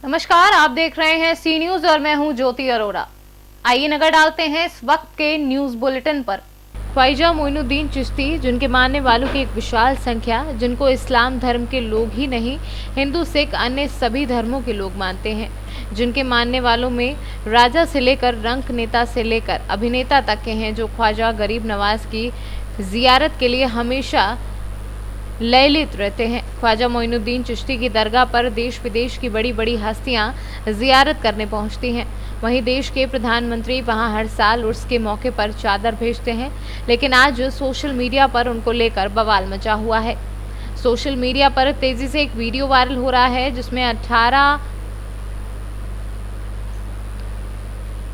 नमस्कार, आप देख रहे हैं सी न्यूज और मैं हूं ज्योति अरोड़ा। आइए नजर डालते हैं इस वक्त के न्यूज बुलेटिन पर। ख्वाजा मोइनुद्दीन चिश्ती, जिनके मानने वालों की एक विशाल संख्या, जिनको इस्लाम धर्म के लोग ही नहीं हिंदू सिख अन्य सभी धर्मों के लोग मानते हैं, जिनके मानने वालों में राजा से लेकर रंक नेता से लेकर अभिनेता तक के हैं, जो ख्वाजा गरीब नवाज की जियारत के लिए हमेशा लयलित रहते हैं। ख्वाजा मोइनुद्दीन चिश्ती की दरगाह पर देश विदेश की बड़ी बड़ी हस्तियां जियारत करने पहुंचती हैं। वहीं देश के प्रधानमंत्री वहां हर साल उर्स के मौके पर चादर भेजते हैं, लेकिन आज सोशल मीडिया पर उनको लेकर बवाल मचा हुआ है। सोशल मीडिया पर तेजी से एक वीडियो वायरल हो रहा है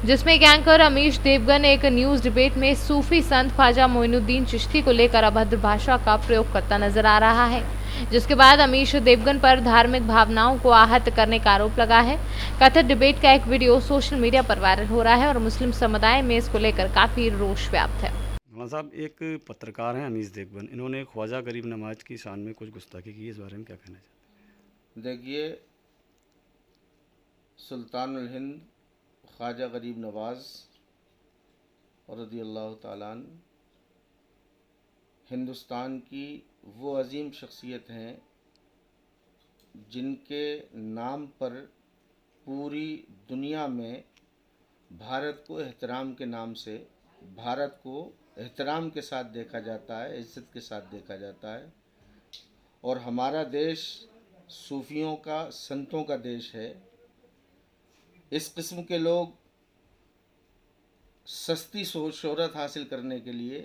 जिसमें एक एंकर अमीश देवगन एक न्यूज डिबेट में सूफी संत ख्वाजा मोइनुद्दीन चिश्ती को लेकर अभद्र भाषा का प्रयोग करता नजर आ रहा है, जिसके बाद अमीश देवगन पर धार्मिक भावनाओं को आहत करने का आरोप लगा है। कथित डिबेट का एक वीडियो सोशल मीडिया पर वायरल हो रहा है और मुस्लिम समुदाय में इसको लेकर काफी रोष व्याप्त है। मौलाना साहब, एक पत्रकार हैं अनीस देवगन, इन्होंने ख्वाजा गरीब नवाज की शान में कुछ गुस्ताखी की, इस बारे में क्या कहना चाहते हैं? देखिए, सुल्तानुल हिंद ख्वाजा गरीब नवाज रज़ियल्लाहु ताला अन्हु हिंदुस्तान की वो अजीम शख्सियत हैं जिनके नाम पर पूरी दुनिया में भारत को एहतराम के नाम से, भारत को एहतराम के साथ देखा जाता है, इज़्ज़त के साथ देखा जाता है। और हमारा देश सूफियों का, संतों का देश है। इस किस्म के लोग सस्ती शोहरत हासिल करने के लिए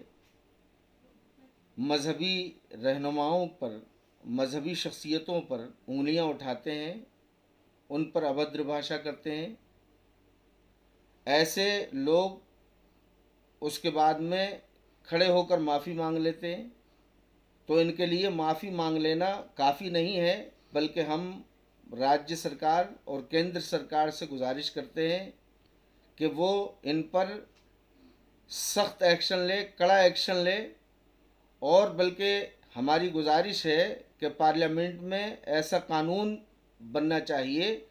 मजहबी रहनुमाओं पर, मजहबी शख्सियतों पर उंगलियां उठाते हैं, उन पर अभद्र भाषा करते हैं। ऐसे लोग उसके बाद में खड़े होकर माफ़ी मांग लेते हैं, तो इनके लिए माफ़ी मांग लेना काफ़ी नहीं है, बल्कि हम राज्य सरकार और केंद्र सरकार से गुजारिश करते हैं कि वो इन पर सख्त एक्शन ले, कड़ा एक्शन ले। और बल्कि हमारी गुजारिश है कि पार्लियामेंट में ऐसा कानून बनना चाहिए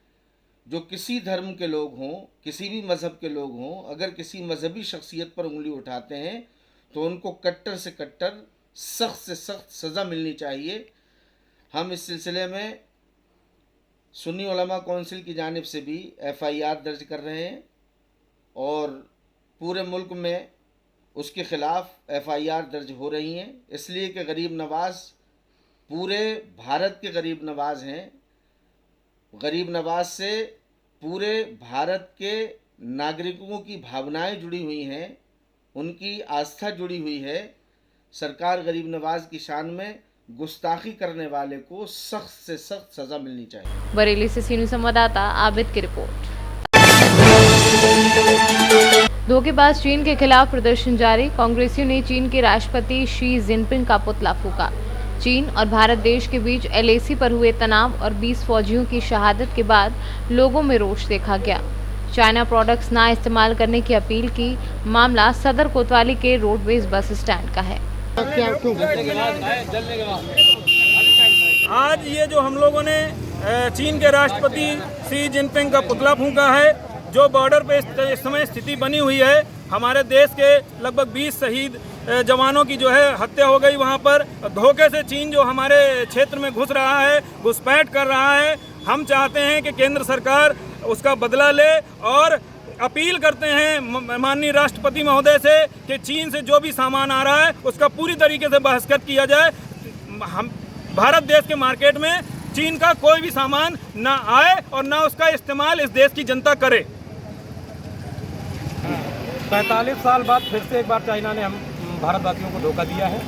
जो किसी धर्म के लोग हों, किसी भी मज़हब के लोग हों, अगर किसी मजहबी शख्सियत पर उंगली उठाते हैं तो उनको कट्टर से कट्टर, सख्त से सख्त सज़ा मिलनी चाहिए। हम इस सिलसिले में सुन्नी उलमा कौंसिल की जानिब से भी FIR दर्ज कर रहे हैं और पूरे मुल्क में उसके ख़िलाफ़ FIR दर्ज हो रही हैं, इसलिए कि गरीब नवाज पूरे भारत के गरीब नवाज हैं। गरीब नवाज से पूरे भारत के नागरिकों की भावनाएं जुड़ी हुई हैं, उनकी आस्था जुड़ी हुई है। सरकार गरीब नवाज की शान में गुस्ताखी करने वाले को सख्त से सख्त सजा मिलनी चाहिए। बरेली से सीनू संवाददाता आबिद की रिपोर्ट। धोखेबाज चीन के खिलाफ प्रदर्शन जारी। कांग्रेसियों ने चीन के राष्ट्रपति शी जिनपिंग का पुतला फूंका। चीन और भारत देश के बीच LAC पर हुए तनाव और 20 फौजियों की शहादत के बाद लोगों में रोष देखा गया। चाइना प्रोडक्ट्स ना इस्तेमाल करने की अपील की। मामला सदर कोतवाली के रोडवेज बस स्टैंड का है। आज ये जो हम लोगों ने चीन के राष्ट्रपति शी जिनपिंग का पुतला फूंका है, जो बॉर्डर पे इस समय स्थिति बनी हुई है, हमारे देश के लगभग 20 शहीद जवानों की जो है हत्या हो गई। वहाँ पर धोखे से चीन जो हमारे क्षेत्र में घुस रहा है, घुसपैठ कर रहा है। हम चाहते हैं कि केंद्र सरकार उसका बदला ले और अपील करते हैं माननीय राष्ट्रपति महोदय से कि चीन से जो भी सामान आ रहा है उसका पूरी तरीके से बहिष्कृत किया जाए। हम भारत देश के मार्केट में चीन का कोई भी सामान ना आए और ना उसका इस्तेमाल इस देश की जनता करे। 45 साल बाद फिर से एक बार चाइना ने हम भारतवासियों को धोखा दिया है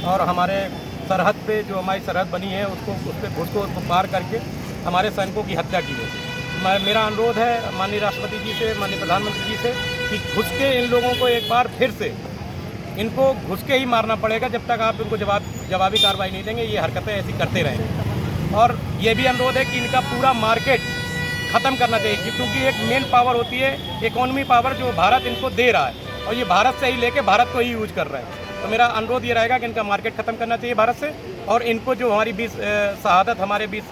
और हमारे सरहद पे जो हमारी सरहद बनी है उसको उस पर घुस को पार करके हमारे सैनिकों की हत्या की है। मेरा अनुरोध है माननीय राष्ट्रपति जी से, माननीय प्रधानमंत्री जी से कि घुस के इन लोगों को एक बार फिर से इनको घुस के ही मारना पड़ेगा। जब तक आप इनको जवाबी कार्रवाई नहीं देंगे, ये हरकतें ऐसी करते रहेंगे। और ये भी अनुरोध है कि इनका पूरा मार्केट ख़त्म करना चाहिए, क्योंकि एक मेन पावर होती है इकोनॉमी पावर, जो भारत इनको दे रहा है और ये भारत से ही लेके भारत को ही यूज कर रहे हैं। तो मेरा अनुरोध ये रहेगा कि इनका मार्केट ख़त्म करना चाहिए भारत से, और इनको जो हमारी 20 शहादत हमारे 20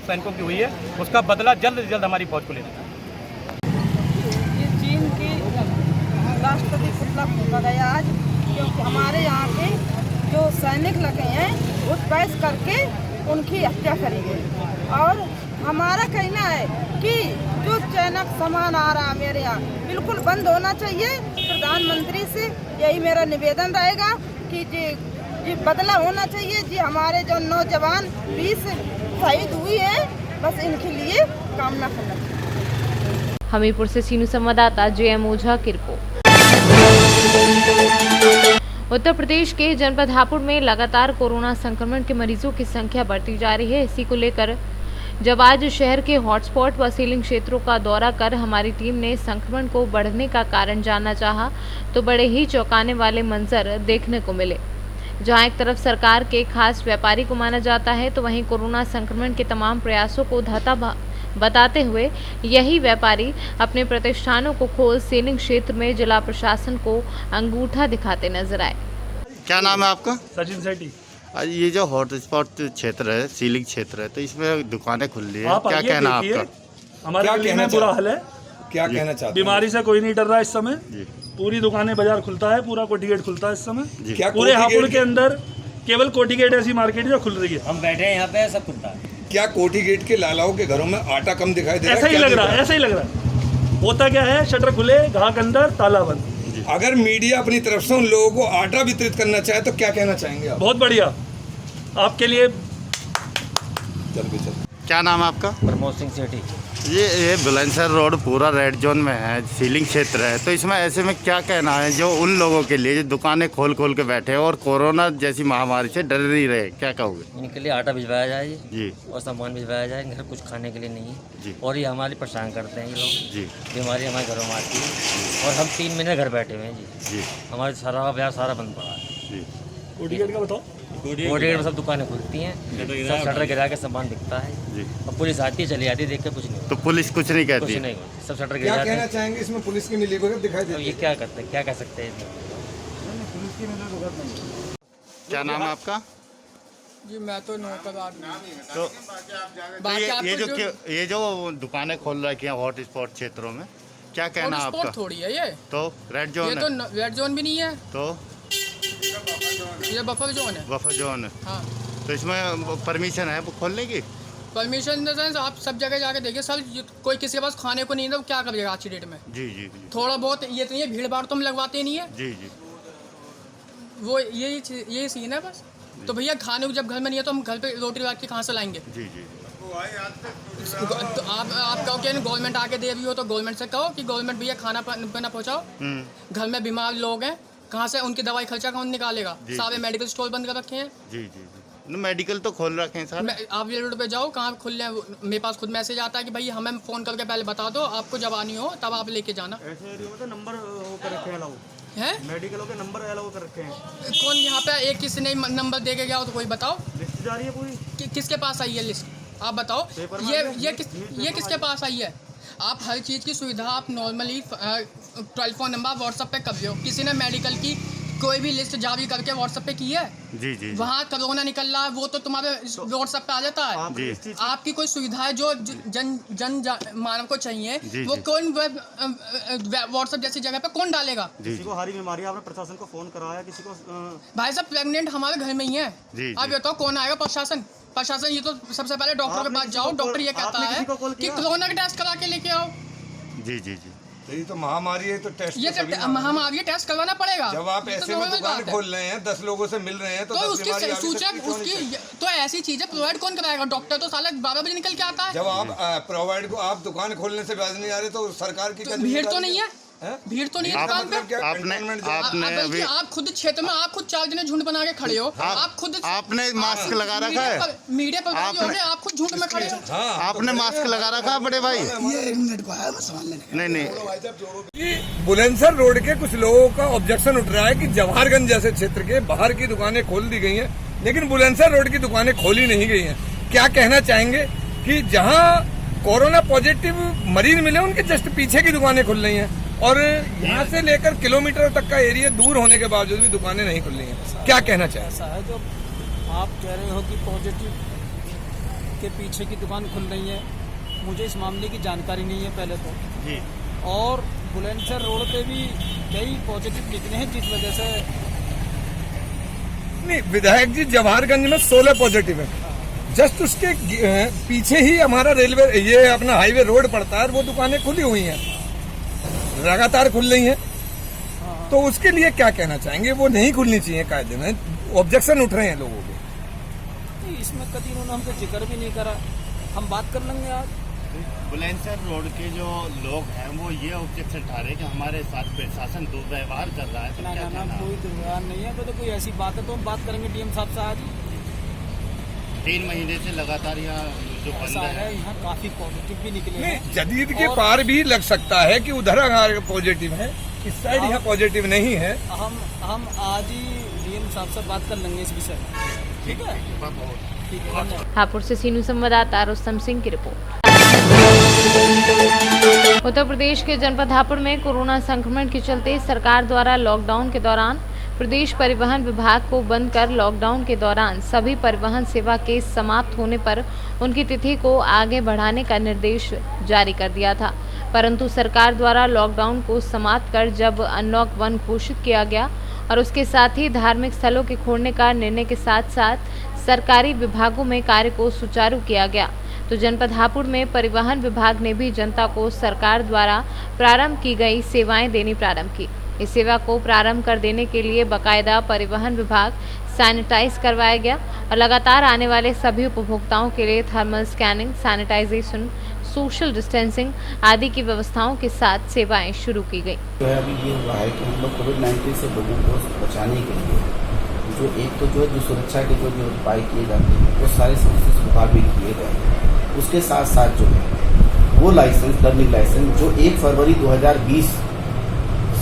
सैनिकों की हुई है उसका बदला जल्द से जल्द हमारी फौज को लेना है। ये चीन की राष्ट्रपति पुतला फूंका गया आज, क्योंकि हमारे यहाँ के जो सैनिक लगे हैं वो पैस करके उनकी हत्या करी गई। और हमारा कहना है कि जो चैनक सामान आ रहा मेरे यहाँ बिल्कुल बंद होना चाहिए। प्रधानमंत्री से यही मेरा निवेदन रहेगा कि जी बदला होना चाहिए। जी हमारे जो नौजवान 20 शहीद हुए हैं, बस इनके लिए कामना करना चाहिए। हमीरपुर से सीनू संवाददाता JM ओझा की रिपोर्ट। उत्तर प्रदेश के जनपद हापुड़ में लगातार कोरोना संक्रमण के मरीजों की संख्या बढ़ती जा रही है। इसी को लेकर जब आज शहर के हॉटस्पॉट व सीलिंग क्षेत्रों का दौरा कर हमारी टीम ने संक्रमण को बढ़ने का कारण जानना चाहा, तो बड़े ही चौंकाने वाले मंजर देखने को मिले। जहां एक तरफ सरकार के खास व्यापारी को माना जाता है, तो वहीं कोरोना संक्रमण के तमाम प्रयासों को धता बताते हुए यही व्यापारी अपने प्रतिष्ठानों को खोल सीलिंग क्षेत्र में जिला प्रशासन को अंगूठा दिखाते नजर आए। क्या नाम है आपका? सचिन सेठी। ये जो हॉटस्पॉट क्षेत्र है, सीलिंग क्षेत्र है, तो इसमें दुकानें खुल रही है, क्या कहना आपका? हमारे गली में बुरा हाल है। क्या कहना चाहते हैं? बीमारी से कोई नहीं डर रहा इस समय। पूरी दुकानें बाजार खुलता है, पूरा कोठी गेट खुलता है इस समय। पूरे हापुड़ के अंदर केवल कोठी गेट ऐसी मार्केट जो खुल रही है। हम बैठे हैं यहाँ पे, सब खुलता है। क्या कोठी गेट के लालाओं के घरों में आटा कम दिखाई दे रहा है? ऐसा ही लग रहा है, ऐसा ही लग रहा है। होता क्या है, शटर खुले, घाक अंदर, ताला बंद। अगर मीडिया अपनी तरफ से उन लोगों को आटा वितरित करना चाहे तो क्या कहना चाहेंगे आप? बहुत बढ़िया, आपके लिए। क्या नाम है आपका? प्रमोद सिंह सेठी। ये बुलंदशहर रोड पूरा रेड जोन में है, सीलिंग क्षेत्र है, तो इसमें ऐसे में क्या कहना है जो उन लोगों के लिए जो दुकानें खोल खोल के बैठे हैं और कोरोना जैसी महामारी से डर नहीं रहे, क्या कहोगे? इनके लिए आटा भिजवाया जाए जी, और सामान भिजवाया जाए। घर कुछ खाने के लिए नहीं है जी, और ये हमारी परेशान करते हैं ये लोग जी। बीमारी हमारे घरों में आती है और हम 3 महीने घर बैठे हुए हैं जी। हमारे सारा बाजार सारा बंद पड़ा है। कोठी गेट का बताओ। कोठी गेट में सब दुकानें खुलती हैं, सब शटर गिरा के सामान बिकता है और पुलिस आती है चली जाती है, देख के कुछ नहीं। तो पुलिस कुछ नहीं कहती? कुछ नहीं, सब शटर गिरा क्या जाते कहना हैं। चाहेंगे इसमें? पुलिस की मिलीभगत दिखाई देती है। ये क्या करते हैं, क्या कह सकते हैं? क्या नाम है आपका? जी मैं तो नौकर आदमी। तो ये जो दुकानें खोल रखी हैं हॉटस्पॉट क्षेत्रों में, क्या कहना है आपका? थोड़ी है ये तो रेड जोन है, तो रेड जोन भी नहीं है, तो ये बफर जोन है। बफर जोन है। हाँ, तो इसमें परमिशन है वो खोलने की? परमिशन इन द सेंस आप सब जगह जाके देखिए, सर कोई किसी के पास खाने को नहीं है तो क्या करिएगा आज की डेट में? जी जी जी। थोड़ा बहुत ये तो नहीं है, भीड़ भाड़ तो हम लगवाते नहीं है। जी जी। वो यही सीन है बस। तो भैया खाने को जब घर में नहीं है तो हम घर पे रोटी बात के कहाँ से लाएंगे? जी जी। तो आप कहो कि गवर्नमेंट आके दे रही हो तो गवर्नमेंट से कहो कि गवर्नमेंट भैया खाना पीना पहुँचाओ। घर में बीमार लोग हैं, कहाँ से उनकी दवाई खर्चा कौन निकालेगा? सारे मेडिकल स्टोर बंद कर रखे हैं। जी जी जी। मेडिकल तो खोल रखे हैं सर। आप ये रोड पे जाओ, कहाँ खुल रहे हैं? मेरे पास खुद मैसेज आता है कि भाई हमें फ़ोन करके पहले बता दो, आपको जब आनी हो तब आप लेके जाना। ऐसे एरिया में तो नंबर वो कर रखे हैं अलाउ है, मेडिकलों के नंबर अलाउ कर रखे हैं। कौन यहाँ पे एक किसी ने नंबर दे के गया हो तो कोई बताओ। लिस्ट जा रही है पूरी। किसके पास आई है लिस्ट? आप बताओ। ये किसके पास आई है? आप हर चीज़ की सुविधा आप नॉर्मली टेलीफोन नंबर व्हाट्सएप पे कर लो। किसी ने मेडिकल की कोई भी लिस्ट जारी करके व्हाट्सएप पे की है? जी जी। वहाँ कोरोना निकल रहा है वो तो तुम्हारे व्हाट्सएप पे आ जाता है। जी। आपकी कोई सुविधा है जो जन मानव को चाहिए, वो कौन व्हाट्सएप जैसी जगह पे कौन डालेगा? किसी को हारी बीमारी है, आपने प्रशासन को फोन कराया? किसी को भाई साहब प्रेग्नेंट हमारे घर में ही है। आप बताओ कौन आएगा? प्रशासन। ये तो सबसे पहले डॉक्टर के पास जाओ, डॉक्टर ये कहता है कि कोरोना का टेस्ट करा के लेके आओ। जी जी जी। तो ये तो महामारी है, तो टेस्ट ये महामारी टेस्ट करवाना पड़ेगा। जब आप ऐसे में दुकान खोल रहे हैं, 10 लोगों से मिल रहे हैं, तो उसकी सूचना तो ऐसी चीजें प्रोवाइड कौन कराएगा? डॉक्टर तो साला 12 बजे निकल के आता है। जब आप प्रोवाइड को आप दुकान खोलने से बाज नहीं आ रहे तो सरकार की भीड़ तो नहीं है? भीड़ तो नहीं है दुकान पे? आपने आप खुद क्षेत्र में आप खुद 4 जने झुंड बना के खड़े हो। आप खुद आपने मास्क लगा रखा है? मीडिया पर आप खुद झुंड में खड़े हो। आपने मास्क लगा रखा है बड़े भाई? नहीं। बुलंदशहर रोड के कुछ लोगों का ऑब्जेक्शन उठ रहा है कि जवाहरगंज जैसे क्षेत्र के बाहर की दुकानें खोल दी गई हैं, लेकिन बुलंदशहर रोड की दुकानें खोली नहीं गई हैं। क्या कहना चाहेंगे कि जहां कोरोना पॉजिटिव मरीज मिले उनके जस्ट पीछे की दुकानें खुल रही हैं? और यहाँ से लेकर किलोमीटर तक का एरिया दूर होने के बावजूद भी दुकानें नहीं खुल रही हैं। क्या कहना चाहिए? ऐसा है जो आप कह रहे हो कि पॉजिटिव के पीछे की दुकान खुल रही है, मुझे इस मामले की जानकारी नहीं है पहले तो जी। और बुलंदशहर रोड पे भी कई पॉजिटिव निकले हैं जिस वजह से नहीं, विधायक जी जवाहरगंज में 16 पॉजिटिव है। जस्ट उसके पीछे ही हमारा रेलवे ये अपना हाईवे रोड पड़ता है, वो दुकानें खुली हुई हैं, लगातार खुल रही हैं। तो उसके लिए क्या कहना चाहेंगे? वो नहीं खुलनी चाहिए कायदे में, ऑब्जेक्शन उठ रहे हैं लोगों के। इसमें कभी उन्होंने हमको जिक्र भी नहीं करा, हम बात कर लेंगे आज। बुलंदशहर रोड के जो लोग हैं वो ये ऑब्जेक्शन उठा रहे हैं कि हमारे साथ प्रशासन दुर्व्यवहार कर रहा है। तो क्या कहना? कोई दुर्व्यवहार नहीं है, तो कोई ऐसी बात है तो हम बात करेंगे डीएम साहब से आज। 3 महीने से लगातार यहाँ जो बंद है, यहाँ काफी पॉजिटिव भी निकले हैं। जदीद के पार भी लग सकता है कि उधर पॉजिटिव है, इस साइड यहाँ पॉजिटिव नहीं है। हम आज ही डीएम साहब से बात कर लेंगे इस विषय में। ठीक है, ठीक है। हापुड़ से सीनू संवाददाता रुस्तम सिंह की रिपोर्ट। उत्तर प्रदेश के जनपद हापुड़ में कोरोना संक्रमण के चलते सरकार द्वारा लॉकडाउन के दौरान प्रदेश परिवहन विभाग को बंद कर लॉकडाउन के दौरान सभी परिवहन सेवा के समाप्त होने पर उनकी तिथि को आगे बढ़ाने का निर्देश जारी कर दिया था। परंतु सरकार द्वारा लॉकडाउन को समाप्त कर जब अनलॉक 1 घोषित किया गया और उसके साथ ही धार्मिक स्थलों के खोलने का निर्णय के साथ साथ सरकारी विभागों में कार्य को सुचारू किया गया, तो जनपद हापुड़ में परिवहन विभाग ने भी जनता को सरकार द्वारा प्रारंभ की गई सेवाएं देनी प्रारंभ की। इस सेवा को प्रारंभ कर देने के लिए बकायदा परिवहन विभाग सैनिटाइज करवाया गया और लगातार आने वाले सभी उपभोक्ताओं के लिए thermal scanning, sanitization, social distancing आदि की व्यवस्थाओं के साथ सेवाएं शुरू की गई। तो अभी ये हुआ है कि हम लोग कोविड-19 से लोगों को बचाने के लिए जो सुरक्षा के जो उपाय किए जाते हैं वो सारे विभाग भी किए गए। उसके साथ साथ जो है वो लाइसेंस, लर्निंग लाइसेंस जो 1 फरवरी 2020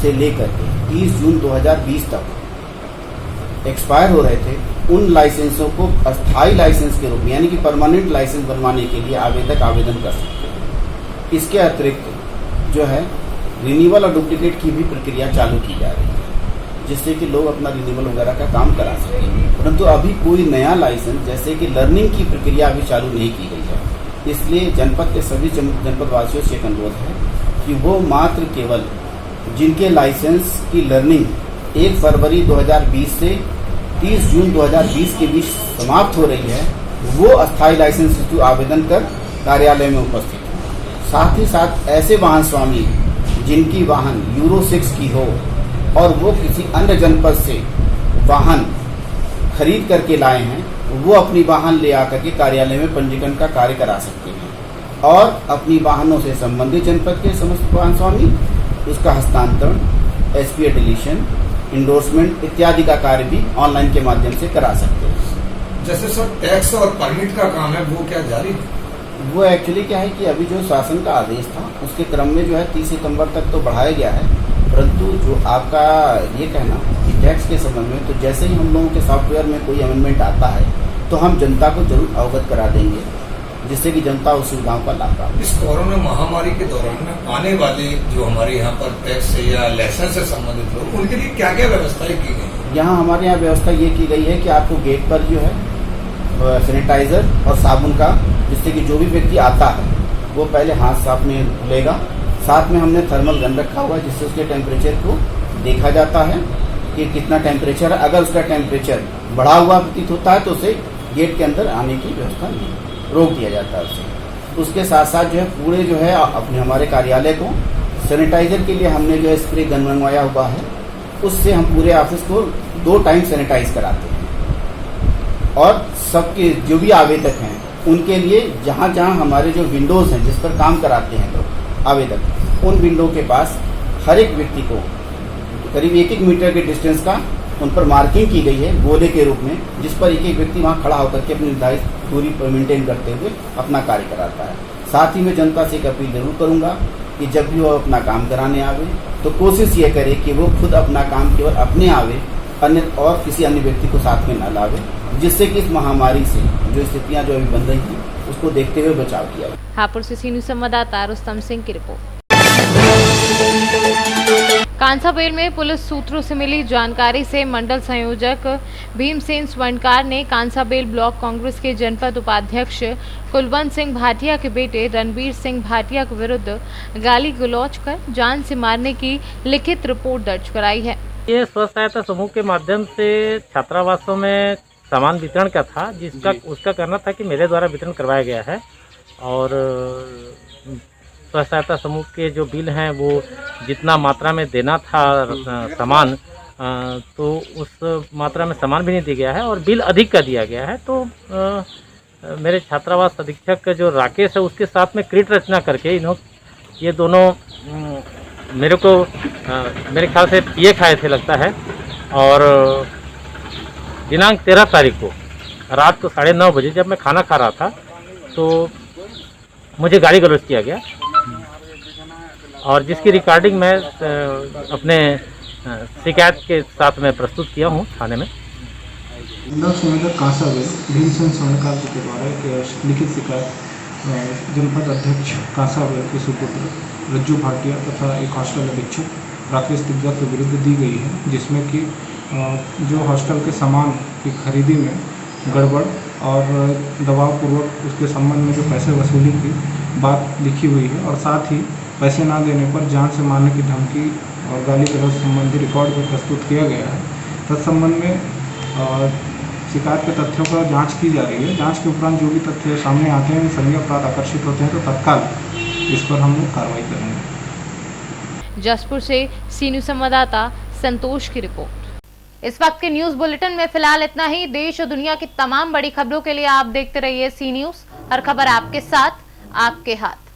से लेकर 30 जून 2020 तक एक्सपायर हो रहे थे, उन लाइसेंसों को अस्थायी लाइसेंस के रूप में यानी कि परमानेंट लाइसेंस बनवाने के लिए आवेदक आवेदन कर सकते हैं। इसके अतिरिक्त जो है रिन्यूअल और डुप्लीकेट की भी प्रक्रिया चालू की जा रही है, जिससे कि लोग अपना रिन्यूअल वगैरह का काम करा सकें। परंतु अभी कोई नया लाइसेंस जैसे कि लर्निंग की प्रक्रिया अभी चालू नहीं की गई है। इसलिए जनपद के सभी जनपद वासियों से एक अनुरोध है कि वो मात्र केवल जिनके लाइसेंस की लर्निंग 1 फरवरी 2020 से 30 जून 2020 के बीच समाप्त हो रही है, वो अस्थायी लाइसेंस हेतु आवेदन कर कार्यालय में उपस्थित हैं। साथ ही साथ ऐसे वाहन स्वामी जिनकी वाहन यूरो 6 की हो और वो किसी अन्य जनपद से वाहन खरीद करके लाए हैं, वो अपनी वाहन ले आकर के कार्यालय में पंजीकरण का कार्य करा सकते हैं और अपनी वाहनों से संबंधित जनपद के समस्त वाहन स्वामी उसका हस्तांतरण, एसपीए डिलीशन, इंडोर्समेंट इत्यादि का कार्य भी ऑनलाइन के माध्यम से करा सकते हैं। जैसे सर टैक्स और परमिट का काम है वो क्या जारी है? वो एक्चुअली क्या है कि अभी जो शासन का आदेश था उसके क्रम में जो है 30 सितंबर तक तो बढ़ाया गया है, परंतु जो आपका ये कहना कि टैक्स के संबंध में, तो जैसे ही हम लोगों के सॉफ्टवेयर में कोई अमेंडमेंट आता है तो हम जनता को जरूर अवगत करा देंगे, जिससे कि जनता उस सुविधाओं का लाभ प्राप्त। इस कोरोना महामारी के दौरान में आने वाले जो हमारे यहाँ पर टैक्स या लाइसेंस से संबंधित लोग, उनके लिए क्या क्या व्यवस्थाएं की गई? यहाँ हमारे यहाँ व्यवस्था ये की गई है कि आपको गेट पर जो है सैनिटाइजर और साबुन का, जिससे कि जो भी व्यक्ति आता है वो पहले हाथ साफ में लेगा। साथ में हमने थर्मल गन रखा हुआ है, जिससे उसके टेम्परेचर को देखा जाता है कि कितना टेम्परेचर है। अगर उसका टेम्परेचर बढ़ा हुआ प्रतीत होता है तो उसे गेट के अंदर आने की व्यवस्था नहीं, रोक दिया जाता है उससे। उसके साथ साथ जो है पूरे जो है अपने हमारे कार्यालय को सैनिटाइजर के लिए हमने जो है स्प्रे गन मंगवाया हुआ है, उससे हम पूरे ऑफिस को 2 टाइम सैनिटाइज कराते हैं। और सबके जो भी आवेदक हैं उनके लिए जहाँ जहाँ हमारे जो विंडोज़ हैं जिस पर काम कराते हैं लोग आवेदक, उन विंडो के पास हर एक व्यक्ति को करीब 1-1 मीटर के डिस्टेंस का उन पर मार्किंग की गई है गोले के रूप में, जिस पर एक व्यक्ति वहाँ खड़ा होकर के अपनी निर्धारित दूरी पर मेंटेन करते हुए अपना कार्य कराता है। साथ ही मैं जनता से एक अपील जरूर करूँगा कि जब भी वो अपना काम कराने आवे तो कोशिश ये करे कि वो खुद अपना काम केवल अपने आवे, अन्य और किसी अन्य व्यक्ति को साथ में न लावे, जिससे कि इस महामारी से जो स्थितियाँ जो अभी बन रही हैं उसको देखते हुए बचाव किया। हापुड़ से सीनू संवाददाता रुस्तम सिंह की रिपोर्ट। कांसाबेल में पुलिस सूत्रों से मिली जानकारी से मंडल संयोजक भीमसेन स्वर्णकार ने कांसाबेल ब्लॉक कांग्रेस के जनपद उपाध्यक्ष कुलवंत सिंह भाटिया के बेटे रणवीर सिंह भाटिया के विरुद्ध गाली गलौज कर जान से मारने की लिखित रिपोर्ट दर्ज कराई है। ये स्व सहायता समूह के माध्यम से छात्रावासों में सामान वितरण का था, जिसका उसका कहना था कि मेरे द्वारा वितरण करवाया गया है और स्व सहायता समूह के जो बिल हैं वो जितना मात्रा में देना था सामान, तो उस मात्रा में सामान भी नहीं दिया गया है और बिल अधिक का दिया गया है। तो मेरे छात्रावास अधीक्षक जो राकेश है उसके साथ में क्रीट रचना करके ये दोनों मेरे को मेरे ख्याल से पिए खाए थे लगता है, और दिनांक 13 तारीख को रात को 9:30 बजे जब मैं खाना खा रहा था तो मुझे गाली गलौज किया गया और जिसकी रिकॉर्डिंग मैं अपने शिकायत के साथ में प्रस्तुत किया हूँ थाने में। मंडल संयोजक कांसाबेल भीमसेन स्वर्णकार जी के द्वारा एक लिखित शिकायत जनपद अध्यक्ष कांसाबेल के सुपुत्र रज्जू भाटिया तथा एक हॉस्टल अधीक्षक राकेश तिग्गा के विरुद्ध दी गई है, जिसमें कि जो हॉस्टल के सामान की खरीदी में गड़बड़ और दबावपूर्वक उसके संबंध में जो पैसे वसूली की बात लिखी हुई है और साथ ही पैसे ना देने पर जान से मारने की धमकी और गाली गलौज संबंधी रिकॉर्ड को प्रस्तुत किया गया है। तत्संबंध में शिकायत के तथ्यों पर जांच की जा रही है। जांच के उपरांत जो भी तथ्य सामने आते हैं, संज्ञेय अपराध आकर्षित होते हैं तो तत्काल इस पर हम लोग कार्रवाई करेंगे। जसपुर से सी न्यूज़ संवाददाता संतोष की रिपोर्ट। इस वक्त के न्यूज़ बुलेटिन में फिलहाल इतना ही। देश और दुनिया की तमाम बड़ी खबरों के लिए आप देखते रहिए सी न्यूज़। हर खबर आपके साथ, आपके हाथ।